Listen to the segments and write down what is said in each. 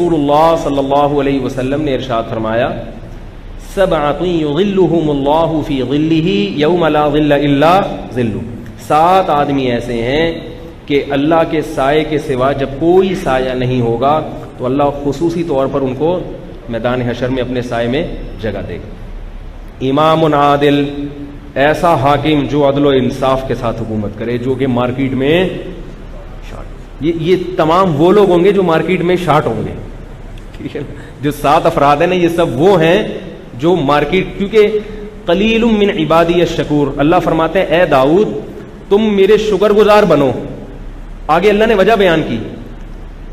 رسول اللہ صلی اللہ علیہ وسلم نے ارشاد فرمایا سبعۃ یظلھم اللہ فی ظلہ یوم لا ظل الا ظلہ، 7 آدمی ایسے ہیں کہ اللہ کے سائے کے سوا جب کوئی سایہ نہیں ہوگا تو اللہ خصوصی طور پر ان کو میدان حشر میں اپنے سائے میں جگہ دے گا۔ امام عادل، ایسا حاکم جو عدل و انصاف کے ساتھ حکومت کرے، جو کہ مارکیٹ میں یہ تمام وہ لوگ ہوں گے جو مارکیٹ میں شارٹ ہوں گے، ٹھیک ہے۔ جو 7 افراد ہیں نا، یہ سب وہ ہیں جو مارکیٹ، کیونکہ قلیل من عبادی الشکور، اللہ فرماتے ہیں اے داؤد تم میرے شکر گزار بنو۔ آگے اللہ نے وجہ بیان کی،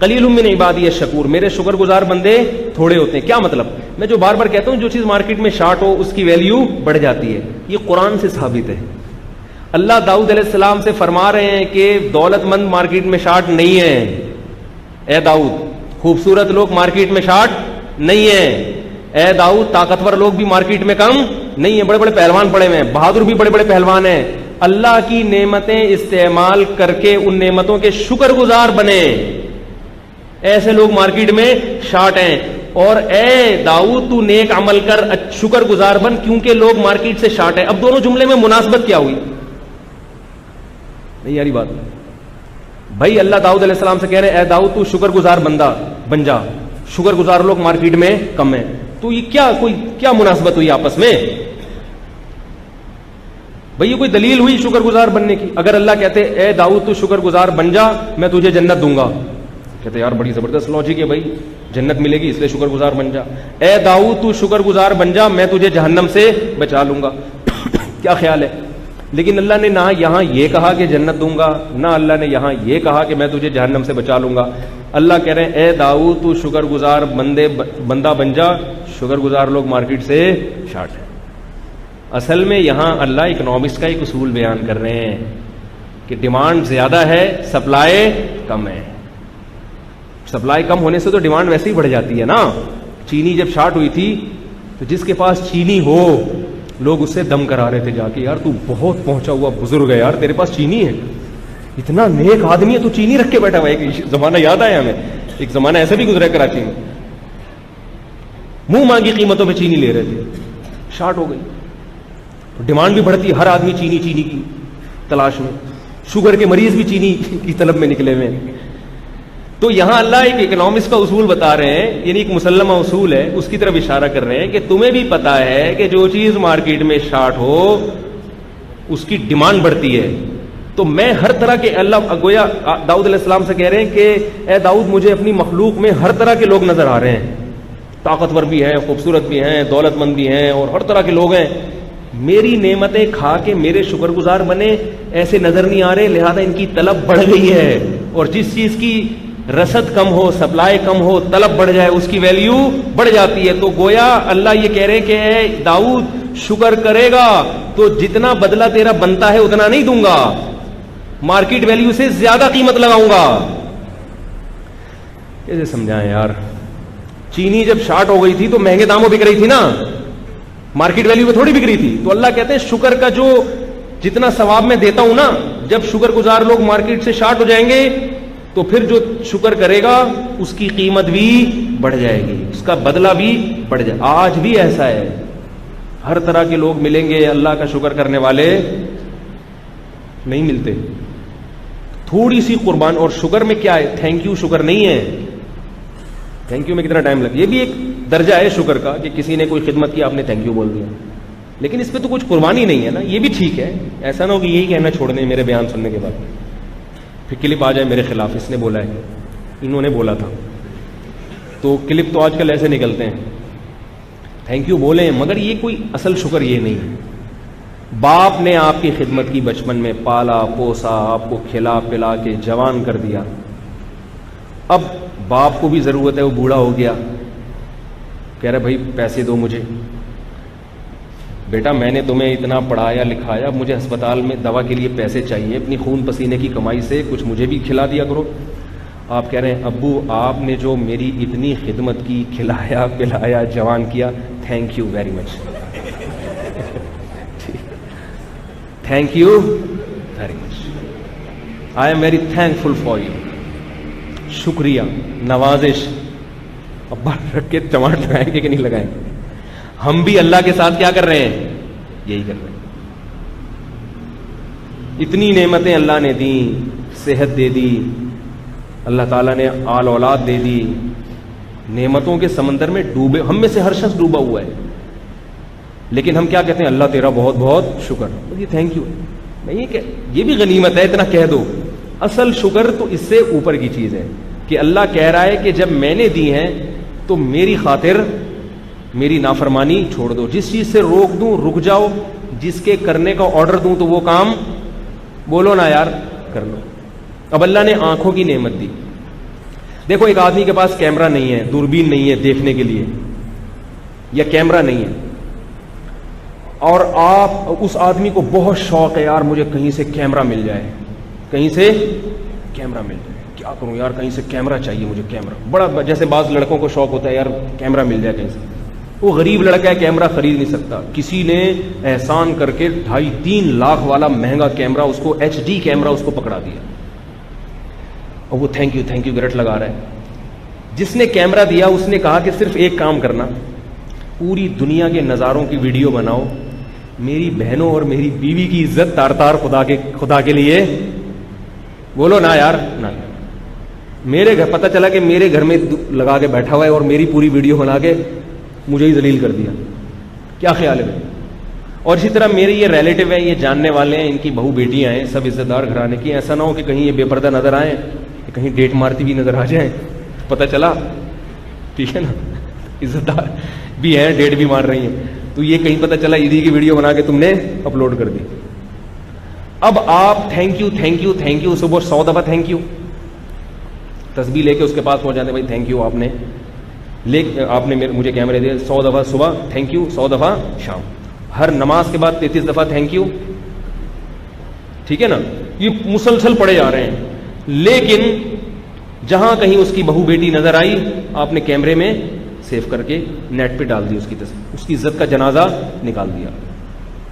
قلیل من عبادی الشکور، میرے شکر گزار بندے تھوڑے ہوتے ہیں۔ کیا مطلب؟ میں جو بار بار کہتا ہوں جو چیز مارکیٹ میں شارٹ ہو اس کی ویلیو بڑھ جاتی ہے، یہ قرآن سے ثابت ہے۔ اللہ داؤد علیہ السلام سے فرما رہے ہیں کہ دولت مند مارکیٹ میں شارٹ نہیں ہے، اے داؤد خوبصورت لوگ مارکیٹ میں شارٹ نہیں ہیں، اے داؤد طاقتور لوگ بھی مارکیٹ میں کم نہیں ہیں، بڑے بڑے پہلوان پڑے ہوئے ہیں، بہادر بھی بڑے بڑے پہلوان ہیں۔ اللہ کی نعمتیں استعمال کر کے ان نعمتوں کے شکر گزار بنے، ایسے لوگ مارکیٹ میں شارٹ ہیں۔ اور اے داؤد تو نیک عمل کر، شکر گزار بن، کیونکہ لوگ مارکیٹ سے شارٹ ہیں۔ اب دونوں جملے میں مناسبت کیا ہوئی؟ نہیں یاری بات بھائی، اللہ داؤد علیہ السلام سے کہہ رہے اے داؤد تو شکر گزار بندہ بن جا، شکر گزار لوگ مارکیٹ میں کم ہیں، تو یہ کیا مناسبت ہوئی آپس میں؟ بھئی یہ کوئی دلیل ہوئی شکر گزار بننے کی؟ اگر اللہ کہتے اے داؤد تو شکر گزار بن جا میں تجھے جنت دوں گا، کہتے یار بڑی زبردست لاجک ہے بھائی، جنت ملے گی اس لیے شکر گزار بن جا۔ اے داؤد تو شکر گزار بن جا میں تجھے جہنم سے بچا لوں گا، کیا خیال ہے؟ لیکن اللہ نے نہ یہاں یہ کہا کہ جنت دوں گا، نہ اللہ نے یہاں یہ کہا کہ میں تجھے جہنم سے بچا لوں گا۔ اللہ کہہ رہے ہیں اے داؤد تو شکر گزار بندہ بن جا، شکر گزار لوگ مارکیٹ سے شارٹ ہیں۔ اصل میں یہاں اللہ اکنامکس کا ایک اصول بیان کر رہے ہیں کہ ڈیمانڈ زیادہ ہے، سپلائی کم ہے۔ سپلائی کم ہونے سے تو ڈیمانڈ ویسے ہی بڑھ جاتی ہے نا۔ چینی جب شارٹ ہوئی تھی تو جس کے پاس چینی ہو لوگ اس سے دم کرا رہے تھے جا کے، یار تو بہت پہنچا ہوا بزرگ ہے یار، تیرے پاس چینی ہے، اتنا نیک آدمی ہے تو چینی رکھ کے بیٹھا ہوا ہے۔ ایک زمانہ یاد آیا ہمیں، ایک زمانہ ایسا بھی گزرا کراچی میں، منہ مانگی قیمتوں پہ چینی لے رہے تھے، شارٹ ہو گئی، ڈیمانڈ بھی بڑھتی، ہر آدمی چینی کی تلاش میں، شوگر کے مریض بھی چینی کی طلب میں نکلے ہوئے ہیں۔ تو یہاں اللہ ایک اکنامکس کا اصول بتا رہے ہیں، یعنی ایک مسلمہ اصول ہے، اس کی طرف اشارہ کر رہے ہیں کہ تمہیں بھی پتا ہے کہ جو چیز مارکیٹ میں شارٹ ہو اس کی ڈیمانڈ بڑھتی ہے، تو میں ہر طرح کے، اللہ گویا داؤد علیہ السلام سے کہہ رہے ہیں کہ اے داؤد مجھے اپنی مخلوق میں ہر طرح کے لوگ نظر آ رہے ہیں، طاقتور بھی ہیں، خوبصورت بھی ہیں، دولت مند بھی ہیں، اور ہر طرح کے لوگ ہیں، میری نعمتیں کھا کے میرے شکر گزار بنے ایسے نظر نہیں آ رہے، لہذا ان کی طلب بڑھ گئی ہے، اور جس چیز کی رسد کم ہو، سپلائی کم ہو، طلب بڑھ جائے، اس کی ویلیو بڑھ جاتی ہے۔ تو گویا اللہ یہ کہہ رہے کہ اے داؤد شکر کرے گا تو جتنا بدلہ تیرا بنتا ہے اتنا نہیں دوں گا، مارکیٹ ویلیو سے زیادہ قیمت لگاؤں گا۔ کیسے سمجھائیں یار؟ چینی جب شارٹ ہو گئی تھی تو مہنگے داموں بک رہی تھی نا، مارکیٹ ویلیو پہ تھوڑی بک رہی تھی۔ تو اللہ کہتے ہیں شکر کا جو جتنا ثواب میں دیتا ہوں نا، جب شکر گزار لوگ مارکیٹ سے شارٹ ہو جائیں گے تو پھر جو شکر کرے گا اس کی قیمت بھی بڑھ جائے گی، اس کا بدلہ بھی بڑھ جائے۔ آج بھی ایسا ہے، ہر طرح کے لوگ ملیں گے، اللہ کا شکر کرنے والے نہیں ملتے۔ تھوڑی سی قربان، اور شکر میں کیا ہے؟ تھینک یو شکر نہیں ہے، تھینک یو میں کتنا ٹائم لگے، یہ بھی ایک درجہ ہے شکر کا کہ کسی نے کوئی خدمت کی آپ نے تھینک یو بول دیا، لیکن اس پہ تو کچھ قربانی نہیں ہے نا، یہ بھی ٹھیک ہے۔ ایسا نہ ہو کہ یہی کہنا چھوڑ دیں میرے بیان سننے کے بعد، پھر کلپ آ جائے میرے خلاف، اس نے بولا ہے، انہوں نے بولا تھا، تو کلپ تو آج کل ایسے نکلتے ہیں، تھینک یو بولیں مگر یہ کوئی اصل شکر یہ نہیں ہے۔ باپ نے آپ کی خدمت کی، بچپن میں پالا پوسا، آپ کو کھلا پلا کے جوان کر دیا، اب باپ کو بھی ضرورت ہے، وہ بوڑھا ہو گیا، کہہ رہا بھائی پیسے دو مجھے، بیٹا میں نے تمہیں اتنا پڑھایا لکھایا، اب مجھے ہسپتال میں دوا کے لیے پیسے چاہیے، اپنی خون پسینے کی کمائی سے کچھ مجھے بھی کھلا دیا کرو۔ آپ کہہ رہے ہیں ابو آپ نے جو میری اتنی خدمت کی، کھلایا پلایا جوان کیا، thank you very much, thank you very much, I am very thankful for you, شکریہ، نوازش، ابا رکھ کے چماٹ لگائیں گے کہ نہیں لگائیں گے؟ ہم بھی اللہ کے ساتھ کیا کر رہے ہیں؟ یہی کر رہے ہیں. اتنی نعمتیں اللہ نے دی، صحت دے دی، اللہ تعالیٰ نے آل اولاد دے دی، نعمتوں کے سمندر میں ڈوبے، ہم میں سے ہر شخص ڈوبا ہوا ہے، لیکن ہم کیا کہتے ہیں؟ اللہ تیرا بہت بہت شکر، یہ تھینک یو. نہیں کہ یہ بھی غنیمت ہے، اتنا کہہ دو. اصل شکر تو اس سے اوپر کی چیز ہے کہ اللہ کہہ رہا ہے کہ جب میں نے دی ہیں تو میری خاطر میری نافرمانی چھوڑ دو، جس چیز سے روک دوں رک جاؤ، جس کے کرنے کا آرڈر دوں تو وہ کام بولو نا یار کر لو. اب اللہ نے آنکھوں کی نعمت دی. دیکھو ایک آدمی کے پاس کیمرہ نہیں ہے، دوربین نہیں ہے دیکھنے کے لیے، یا کیمرہ نہیں ہے، اور آپ اس آدمی کو بہت شوق ہے یار مجھے کہیں سے کیمرہ مل جائے، کہیں سے کیمرہ مل جائے، کیا کروں یار کہیں سے کیمرہ چاہیے مجھے، کیمرہ بڑا، جیسے بعض لڑکوں کو شوق ہوتا ہے یار کیمرہ مل جائے کہیں سے. وہ غریب لڑکا ہے کیمرہ خرید نہیں سکتا، کسی نے احسان کر کے 2.5-3 لاکھ والا مہنگا کیمرہ اس کو HD کیمرہ اس کو پکڑا دیا، اور وہ تھینک یو گرٹ لگا رہا ہے. جس نے کیمرہ دیا اس نے کہا کہ صرف ایک کام کرنا، پوری دنیا کے نظاروں کی ویڈیو بناؤ، میری بہنوں اور میری بیوی کی عزت تار خدا کے لیے بولو نا یار نہ. میرے گھر پتہ چلا کہ میرے گھر میں لگا کے بیٹھا ہوا ہے اور میری پوری ویڈیو بنا کے مجھے ہی ذلیل کر دیا، کیا خیال ہے؟ اور اسی طرح میرے یہ ریلیٹو ہیں، یہ جاننے والے ہیں، ان کی بہو بیٹیاں ہیں، سب عزت دار گھرانے کی، ایسا نہ ہو کہ کہیں یہ بے پردہ نظر آئیں، کہیں ڈیٹ مارتی بھی نظر آ جائیں، پتہ چلا ٹھیک ہے نا، عزت دار بھی ہیں ڈیٹ بھی مار رہی ہیں، تو یہ کہیں پتہ چلا عیدی کی ویڈیو بنا کے تم نے اپلوڈ کر دی. اب آپ تھینک یو صبح 100 دفعہ تھینک یو، تسبیح لے کے اس کے پاس پہنچ جاتے، بھائی تھینک یو آپ نے مجھے کیمرے دیا، 100 دفعہ صبح تھینک یو، 100 دفعہ شام، ہر نماز کے بعد 33 دفعہ تھینک یو، ٹھیک ہے نا. یہ مسلسل پڑھے جا رہے ہیں، لیکن جہاں کہیں اس کی بہو بیٹی نظر آئی آپ نے کیمرے میں سیو کر کے نیٹ پہ ڈال دی اس کی تصویر، اس کی عزت کا جنازہ نکال دیا.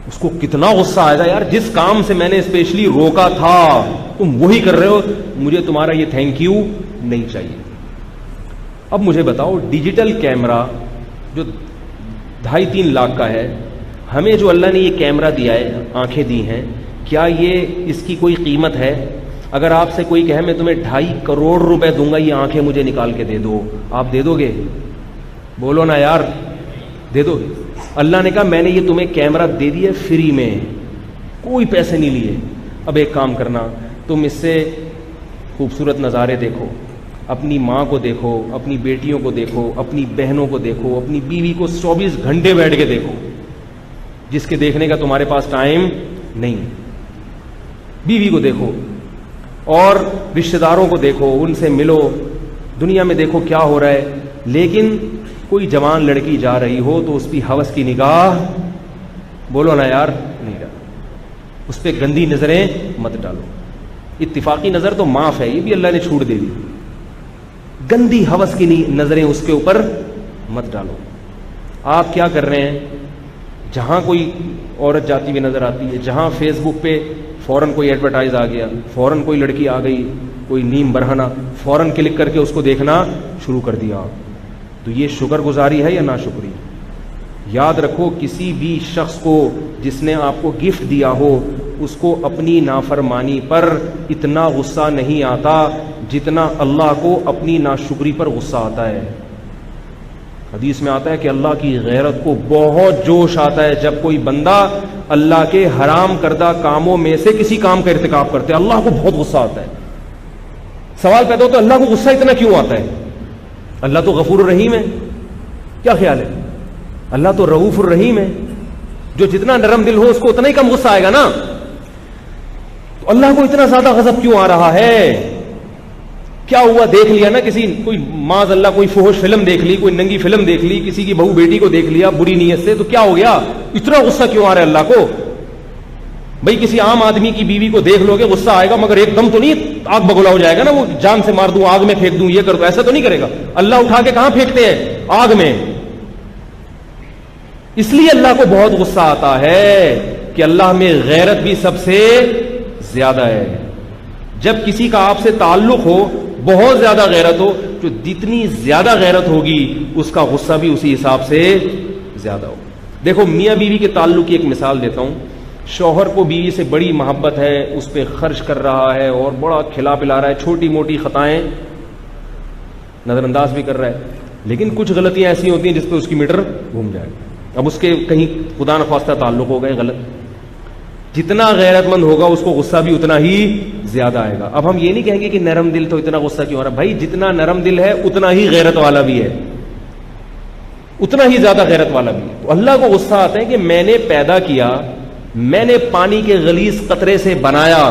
اس کو کتنا غصہ آئے گا یار، جس کام سے میں نے اسپیشلی روکا تھا تم وہی کر رہے ہو، مجھے تمہارا یہ تھینک یو نہیں چاہیے. اب مجھے بتاؤ ڈیجیٹل کیمرہ جو 2.5-3 لاکھ کا ہے، ہمیں جو اللہ نے یہ کیمرہ دیا ہے، آنکھیں دی ہیں، کیا یہ اس کی کوئی قیمت ہے؟ اگر آپ سے کوئی کہے میں تمہیں 2.5 کروڑ روپے دوں گا یہ آنکھیں مجھے نکال کے دے دو، آپ دے دو گے؟ بولو نا یار دے دو گے؟ اللہ نے کہا میں نے یہ تمہیں کیمرہ دے دیا فری میں، کوئی پیسے نہیں لیے. اب ایک کام کرنا، تم اس سے خوبصورت نظارے دیکھو، اپنی ماں کو دیکھو، اپنی بیٹیوں کو دیکھو، اپنی بہنوں کو دیکھو، اپنی بیوی کو 24 گھنٹے بیٹھ کے دیکھو، جس کے دیکھنے کا تمہارے پاس ٹائم نہیں. بیوی کو دیکھو اور رشتہ داروں کو دیکھو، ان سے ملو، دنیا میں دیکھو کیا ہو رہا ہے. لیکن کوئی جوان لڑکی جا رہی ہو تو اس کی ہوس کی نگاہ بولو نا یار نہیں ڈالو، اس پہ گندی نظریں مت ڈالو. اتفاقی نظر تو معاف ہے، یہ بھی اللہ نے چھوٹ دے دی، گندی ہوس کی نظریں اس کے اوپر مت ڈالو. آپ کیا کر رہے ہیں؟ جہاں کوئی عورت جاتی ہوئی نظر آتی ہے، جہاں فیس بک پہ فوراً کوئی ایڈورٹائز آ گیا، فوراً کوئی لڑکی آ گئی، کوئی نیم برہنہ، فوراً کلک کر کے اس کو دیکھنا شروع کر دیا. تو یہ شکر گزاری ہے یا ناشکری؟ یاد رکھو کسی بھی شخص کو جس نے آپ کو گفٹ دیا ہو اس کو اپنی نافرمانی پر اتنا غصہ نہیں آتا جتنا اللہ کو اپنی ناشکری پر غصہ آتا ہے. حدیث میں آتا ہے کہ اللہ کی غیرت کو بہت جوش آتا ہے جب کوئی بندہ اللہ کے حرام کردہ کاموں میں سے کسی کام کا ارتکاب کرتے ہیں، اللہ کو بہت غصہ آتا ہے. سوال پیدا ہوتا ہے اللہ کو غصہ اتنا کیوں آتا ہے؟ اللہ تو غفور الرحیم ہے، کیا خیال ہے؟ اللہ تو رؤوف الرحیم ہے، جو جتنا نرم دل ہو اس کو اتنا ہی کم غصہ آئے گا نا. تو اللہ کو اتنا زیادہ غضب کیوں آ رہا ہے؟ کیا ہوا؟ دیکھ لیا نا کسی، کوئی معاذ اللہ کوئی فحش فلم دیکھ لی، کوئی ننگی فلم دیکھ لی، کسی کی بہو بیٹی کو دیکھ لیا بری نیت سے، تو کیا ہو گیا؟ اتنا غصہ کیوں آ رہا ہے اللہ کو؟ بھائی کسی عام آدمی کی بیوی کو دیکھ لو گے غصہ آئے گا، مگر ایک دم تو نہیں آگ بگولا ہو جائے گا نا، وہ جان سے مار دوں، آگ میں پھینک دوں، یہ کر دوں، ایسا تو نہیں کرے گا. اللہ اٹھا کے کہاں پھینکتے ہیں؟ آگ میں. اس لیے اللہ کو بہت غصہ آتا ہے کہ اللہ میں غیرت بھی سب سے زیادہ ہے. جب کسی کا آپ سے تعلق ہو بہت زیادہ غیرت ہو، جو جتنی زیادہ غیرت ہوگی اس کا غصہ بھی اسی حساب سے زیادہ ہو. دیکھو میاں بیوی کے تعلق کی ایک مثال دیتا ہوں. شوہر کو بیوی سے بڑی محبت ہے، اس پہ خرچ کر رہا ہے اور بڑا کھلا پلا رہا ہے، چھوٹی موٹی خطائیں نظر انداز بھی کر رہا ہے، لیکن کچھ غلطیاں ایسی ہوتی ہیں جس پہ اس کی میٹر گھوم جائے. اب اس کے کہیں خدا نخواستہ تعلق ہو گئے غلط، جتنا غیرت مند ہوگا اس کو غصہ بھی اتنا ہی زیادہ آئے گا. اب ہم یہ نہیں کہیں گے کہ نرم دل تو اتنا غصہ کیوں آ رہا، بھائی جتنا نرم دل ہے اتنا ہی غیرت والا بھی ہے، اتنا ہی زیادہ غیرت والا بھی ہے. تو اللہ کو غصہ آتا ہے کہ میں نے پیدا کیا، میں نے پانی کے غلیظ قطرے سے بنایا،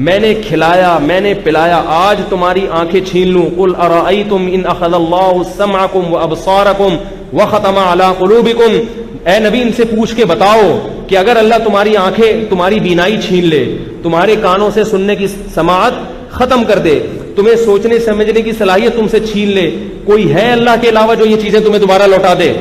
میں نے کھلایا، میں نے پلایا، آج تمہاری آنکھیں چھین لوں. قل ارأیتم ان اخذ اللہ سمعکم وابصارکم وختم علی قلوبکم، اے نبی ان سے پوچھ کے بتاؤ کہ اگر اللہ تمہاری آنکھیں، تمہاری بینائی چھین لے، تمہارے کانوں سے سننے کی سماعت ختم کر دے، تمہیں سوچنے سمجھنے کی صلاحیت تم سے چھین لے، کوئی ہے اللہ کے علاوہ جو یہ چیزیں تمہیں دوبارہ لوٹا دے؟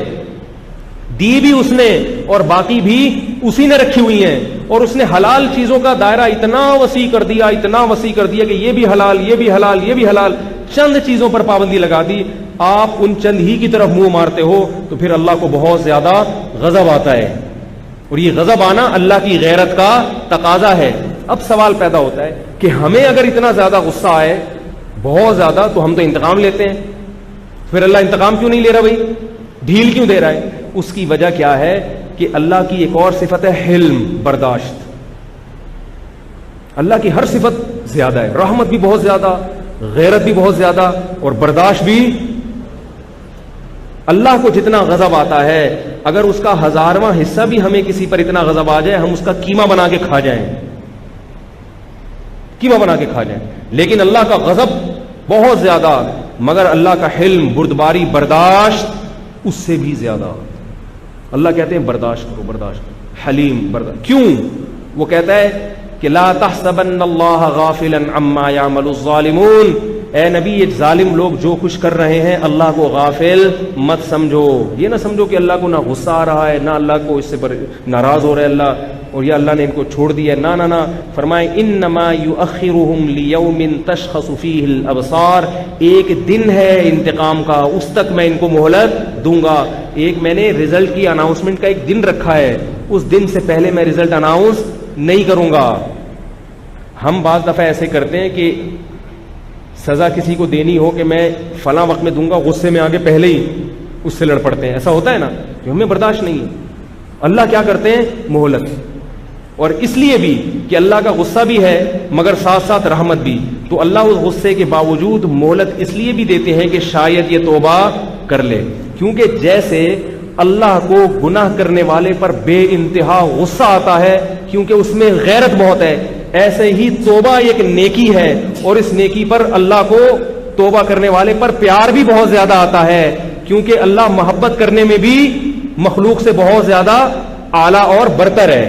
دی بھی اس نے اور باقی بھی اسی نے رکھی ہوئی ہیں، اور اس نے حلال چیزوں کا دائرہ اتنا وسیع کر دیا، اتنا وسیع کر دیا کہ یہ بھی حلال، یہ بھی حلال، یہ بھی حلال، چند چیزوں پر پابندی لگا دی. آپ ان چند ہی کی طرف منہ مارتے ہو تو پھر اللہ کو بہت زیادہ غضب آتا ہے، اور یہ غضب آنا اللہ کی غیرت کا تقاضا ہے. اب سوال پیدا ہوتا ہے کہ ہمیں اگر اتنا زیادہ غصہ آئے بہت زیادہ تو ہم تو انتقام لیتے ہیں، پھر اللہ انتقام کیوں نہیں لے رہا؟ بھائی ڈھیل کیوں دے رہا ہے؟ اس کی وجہ کیا ہے کہ اللہ کی ایک اور صفت ہے حلم، برداشت. اللہ کی ہر صفت زیادہ ہے، رحمت بھی بہت زیادہ، غیرت بھی بہت زیادہ، اور برداشت بھی. اللہ کو جتنا غضب آتا ہے اگر اس کا 1000واں حصہ بھی ہمیں کسی پر اتنا غضب آ جائے ہم اس کا قیمہ بنا کے کھا جائیں، قیمہ بنا کے کھا جائیں. لیکن اللہ کا غضب بہت زیادہ، مگر اللہ کا حلم، بردباری، برداشت اس سے بھی زیادہ. اللہ کہتے ہیں برداشت کرو، برداشت کرو، حلیم برداشت. کیوں؟ وہ کہتا ہے کہ لا تحسبن اللہ غافلا عما يعمل الظالمون، اے نبی یہ ظالم لوگ جو کچھ کر رہے ہیں اللہ کو غافل مت سمجھو. یہ نہ سمجھو کہ اللہ کو نہ غصہ آ رہا ہے، نہ اللہ کو اس سے ناراض ہو رہا ہے اللہ، اور یہ اللہ نے ان کو چھوڑ دیا ہے. نہ نہ، فرمائے انما یؤخرهم لیوم تشخص فیہ الابصار، ایک دن ہے انتقام کا، اس تک میں ان کو مہلت دوں گا. ایک میں نے رزلٹ کی اناؤنسمنٹ کا ایک دن رکھا ہے، اس دن سے پہلے میں رزلٹ اناؤنس نہیں کروں گا. ہم بعض دفعہ ایسے کرتے ہیں کہ سزا کسی کو دینی ہو کہ میں فلاں وقت میں دوں گا، غصے میں آگے پہلے ہی اس سے لڑ پڑتے ہیں. ایسا ہوتا ہے نا کہ ہمیں برداشت نہیں ہے. اللہ کیا کرتے ہیں؟ مہلت. اور اس لیے بھی کہ اللہ کا غصہ بھی ہے مگر ساتھ ساتھ رحمت بھی، تو اللہ اس غصے کے باوجود مہلت اس لیے بھی دیتے ہیں کہ شاید یہ توبہ کر لے. کیونکہ جیسے اللہ کو گناہ کرنے والے پر بے انتہا غصہ آتا ہے کیونکہ اس میں غیرت بہت ہے، ایسے ہی توبہ ایک نیکی ہے، اور اس نیکی پر اللہ کو توبہ کرنے والے پر پیار بھی بہت زیادہ آتا ہے، کیونکہ اللہ محبت کرنے میں بھی مخلوق سے بہت زیادہ اعلیٰ اور برتر ہے.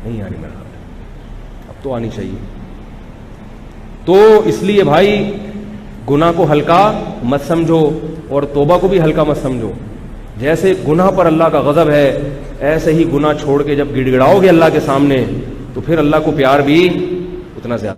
نہیں آ رہی میرا خیال، اب تو آنی چاہیے. تو اس لیے بھائی گناہ کو ہلکا مت سمجھو اور توبہ کو بھی ہلکا مت سمجھو. جیسے گناہ پر اللہ کا غضب ہے ایسے ہی گناہ چھوڑ کے جب گڑ گڑاؤ گے اللہ کے سامنے تو پھر اللہ کو پیار بھی اتنا زیادہ.